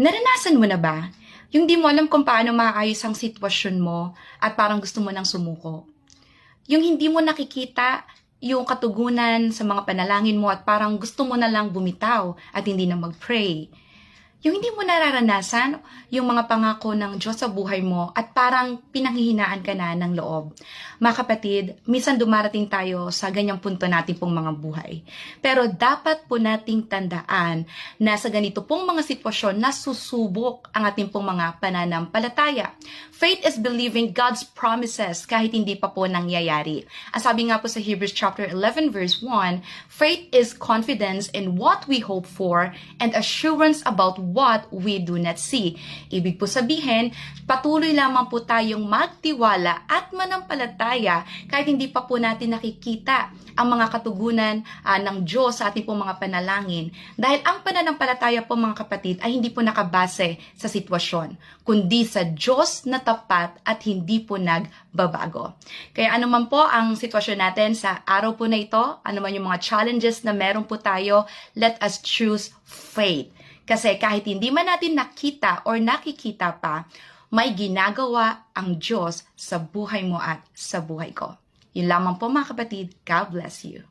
Naranasan mo na ba? Yung di mo alam kung paano maayos ang sitwasyon mo at parang gusto mo nang sumuko. Yung hindi mo nakikita yung katugunan sa mga panalangin mo at parang gusto mo na lang bumitaw at hindi na mag-pray. Yung hindi mo nararanasan yung mga pangako ng Diyos sa buhay mo at parang pinanghihinaan ka na ng loob. Mga kapatid, minsan dumarating tayo sa ganyang punto natin pong mga buhay. Pero dapat po nating tandaan na sa ganito pong mga sitwasyon, nasusubok ang ating pong mga pananampalataya. Faith is believing God's promises kahit hindi pa po nangyayari. Ang sabi nga po sa Hebrews chapter 11 verse 1, faith is confidence in what we hope for and assurance about what we do not see. Ibig po sabihin, patuloy lamang po tayong magtiwala at manampalataya kahit hindi pa po natin nakikita ang mga katugunan ng Diyos sa ating pong mga panalangin. Dahil ang pananampalataya po mga kapatid ay hindi po nakabase sa sitwasyon, kundi sa Diyos na tapat at hindi po nagbabago. Kaya anuman po ang sitwasyon natin sa araw po na ito, anuman yung mga challenges na meron po tayo, let us choose faith. Kasi kahit hindi man natin nakita or nakikita pa, may ginagawa ang Diyos sa buhay mo at sa buhay ko. Yun lamang po mga kapatid. God bless you.